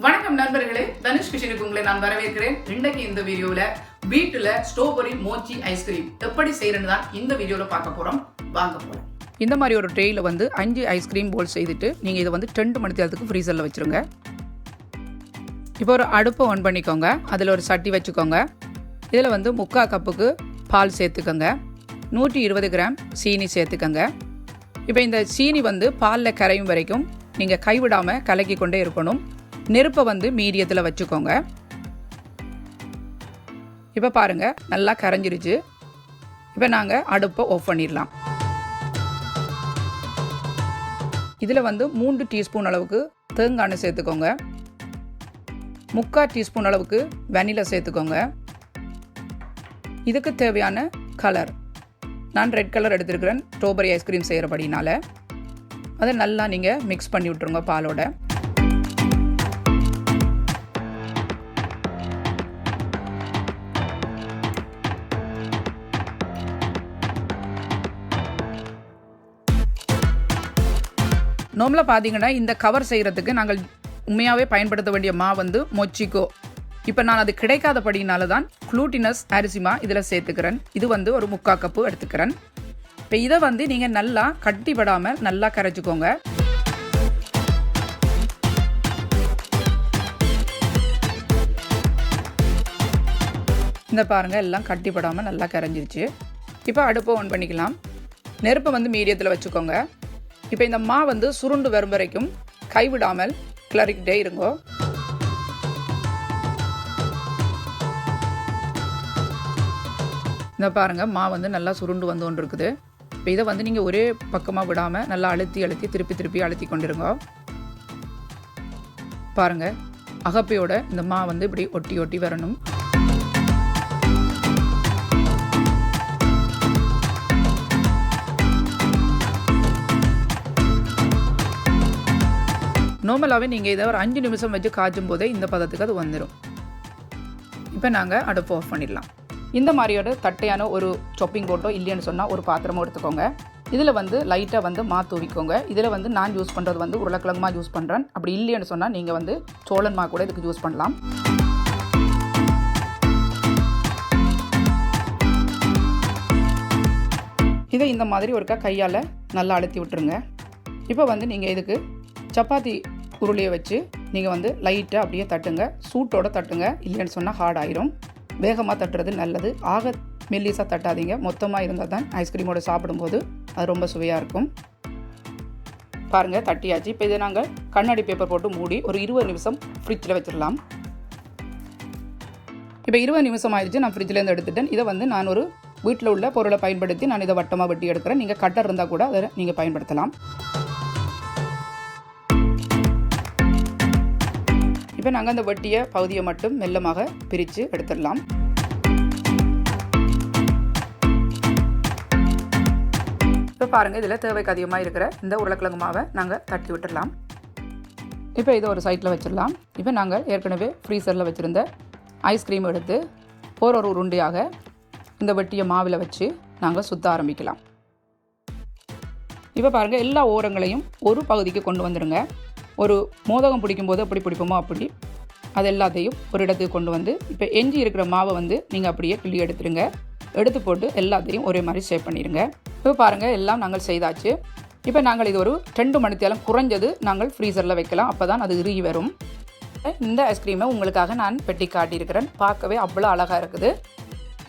வணக்கம் நண்பர்களே, தனுஷ் கிச்சனுக்கு உங்களை நான் வரவேற்கிறேன். இன்றைக்கு இந்த வீடியோல வீட்டுல ஸ்ட்ராபெரி மோச்சி ஐஸ்கிரீம் எப்படி செய்யறதுன்னு தான் இந்த வீடியோல பார்க்க போறோம். வாங்க போறோம். இந்த மாதிரி ஒரு ட்ரேயில் 5 ஐஸ்கிரீம் போல் செய்துட்டு நீங்கள் இதை 2 மணி நேரத்துக்கு ஃப்ரீசரில் வச்சுருங்க. இப்போ ஒரு அடுப்பை ஆன் பண்ணிக்கோங்க. அதில் ஒரு சட்டி வச்சுக்கோங்க. இதில் 3/4 கப்புக்கு பால் சேர்த்துக்கோங்க. 120 கிராம் சீனி சேர்த்துக்கோங்க. இப்போ இந்த சீனி பாலில் கரையும் வரைக்கும் நீங்கள் கைவிடாமல் கலக்கி கொண்டே இருக்கணும். நெருப்பை மீடியத்தில் வச்சுக்கோங்க. இப்போ பாருங்கள், நல்லா கரைஞ்சிருச்சு. இப்போ நாங்கள் அடுப்பை ஆஃப் பண்ணிடலாம். இதில் 3 டீஸ்பூன் அளவுக்கு தேங்காய் எண்ணெய் சேர்த்துக்கோங்க. 3/4 டீஸ்பூன் அளவுக்கு வெனிலா சேர்த்துக்கோங்க. இதுக்கு தேவையான கலர், நான் ரெட் கலர் எடுத்துருக்கிறேன் ஸ்ட்ராபெரி ஐஸ்கிரீம் செய்கிறபடினால. அதை நல்லா நீங்கள் மிக்ஸ் பண்ணி விட்ருங்க பாலோட. நார்மலாக பார்த்தீங்கன்னா இந்த கவர் செய்கிறதுக்கு நாங்கள் உண்மையாகவே பயன்படுத்த வேண்டிய மா மொச்சிக்கோ. இப்போ நான் அது கிடைக்காதபடினால தான் குளூட்டினஸ் அரிசி மா இதில் சேர்த்துக்கிறேன். இது ஒரு 3/4 கப்பு எடுத்துக்கிறேன். இப்போ இதை நீங்கள் நல்லா கட்டிப்படாமல் நல்லா கரைச்சிக்கோங்க. இந்த பாருங்கள், எல்லாம் கட்டிப்படாமல் நல்லா கரைஞ்சிருச்சு. இப்போ அடுப்பை ஆன் பண்ணிக்கலாம். நெருப்பை மீடியத்தில் வச்சுக்கோங்க. இப்போ இந்த மா சுருண்டு வரும் வரைக்கும் கைவிடாமல் கிளறிக்கிட்டே இருங்கோ. இந்த பாருங்கள், மா நல்லா சுருண்டு வந்து கொண்டு இருக்குது. இப்போ இதை நீங்கள் ஒரே பக்கமாக விடாமல் நல்லா அழுத்தி திருப்பி அழுத்தி கொண்டிருங்க. பாருங்கள், அகப்பையோட இந்த மா இப்படி ஒட்டி வரணும். நார்மலாகவே நீங்கள் இதை ஒரு 5 நிமிஷம் வச்சு காய்ச்சும் போதே இந்த பதத்துக்கு அது வந்துடும். இப்போ நாங்கள் அடுப்பு ஆஃப் பண்ணிடலாம். இந்த மாதிரியோட தட்டையான ஒரு சாப்பிங் போட்டோ இல்லைன்னு சொன்னால் ஒரு பாத்திரமோ எடுத்துக்கோங்க. இதில் லைட்டாக மா தூவிக்கோங்க. இதில் நான் யூஸ் பண்ணுறது உருளைக்கிழங்கு மா யூஸ் பண்ணுறேன். அப்படி இல்லைன்னு சொன்னால் நீங்கள் சோளன் மா கூட இதுக்கு யூஸ் பண்ணலாம். இதை இந்த மாதிரி ஒருக்கா கையால் நல்லா அழுத்தி விட்டுருங்க. இப்போ நீங்கள் இதுக்கு சப்பாத்தி உருளையை வச்சு நீங்கள் லைட்டாக அப்படியே தட்டுங்க. சூட்டோடு தட்டுங்க, இல்லைன்னு சொன்னால் ஹார்ட் ஆயிரும். வேகமாக தட்டுறது நல்லது. ஆக மெல்லிஸாக தட்டாதீங்க. மொத்தமாக இருந்தால் தான் ஐஸ்கிரீமோடு சாப்பிடும்போது அது ரொம்ப சுவையாக இருக்கும். பாருங்கள், தட்டியாச்சு. இப்போ இதை நாங்கள் கண்ணாடி பேப்பர் போட்டு மூடி ஒரு 20 நிமிஷம் ஃப்ரிட்ஜில் வச்சிடலாம். இப்போ 20 நிமிஷம் ஆயிடுச்சு. நான் ஃப்ரிட்ஜிலேருந்து எடுத்துட்டேன். இதை நான் ஒரு வீட்டில் உள்ள பொருளை பயன்படுத்தி நான் இதை வட்டமாக வெட்டி எடுக்கிறேன். நீங்கள் கட்டர் இருந்தால் கூட அதை நீங்கள் பயன்படுத்தலாம். இப்போ நாங்கள் அந்த வெட்டிய பகுதியை மட்டும் மெல்லமாக பிரித்து எடுத்துடலாம். இப்போ பாருங்கள், இதில் தேவைக்கு அதிகமாக இருக்கிற இந்த உருளைக்கிழங்கு மாவை நாங்கள் தட்டி விட்டுடலாம். இப்போ இதை ஒரு சைட்டில் வச்சிடலாம். இப்போ நாங்கள் ஏற்கனவே ஃப்ரீசரில் வச்சுருந்த ஐஸ்கிரீம் எடுத்து ஒரு உருண்டையாக இந்த வெட்டிய மாவில் வச்சு நாங்கள் சுற்ற ஆரம்பிக்கலாம். இப்போ பாருங்கள், எல்லா ஓரங்களையும் ஒரு பகுதிக்கு கொண்டு வந்துடுங்க. ஒரு மோதகம் பிடிக்கும்போது எப்படி பிடிப்போமோ அப்படி அது எல்லாத்தையும் ஒரு இடத்துக்கு கொண்டு வந்து இப்போ எஞ்சி இருக்கிற மாவை நீங்கள் அப்படியே கிள்ளி எடுத்துருங்க. எடுத்து போட்டு எல்லாத்தையும் ஒரே மாதிரி ஷேப் பண்ணிடுங்க. இப்போ பாருங்கள், எல்லாம் நாங்கள் செய்தாச்சு. இப்போ நாங்கள் இது ஒரு 2 மணி நேரம் குறைஞ்சது நாங்கள் ஃப்ரீசரில் வைக்கலாம். அப்போ தான் அது இறுகி வரும். இந்த ஐஸ்கிரீமை உங்களுக்காக நான் பெட்டி காட்டியிருக்கிறேன். பார்க்கவே அவ்வளோ அழகாக இருக்குது.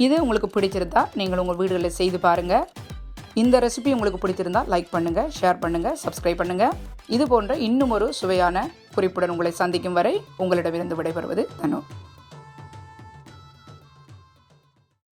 இது உங்களுக்கு பிடிச்சிருந்தா நீங்கள் உங்கள் வீடுகளில் செய்து பாருங்கள். இந்த ரெசிபி உங்களுக்கு பிடிச்சிருந்தால் லைக் பண்ணுங்கள், ஷேர் பண்ணுங்கள், சப்ஸ்கிரைப் பண்ணுங்கள். இது போன்ற இன்னும் ஒரு சுவையான குறிப்புடன் உங்களை சந்திக்கும் வரை உங்களிடமிருந்து விடைபெறுவது தனு.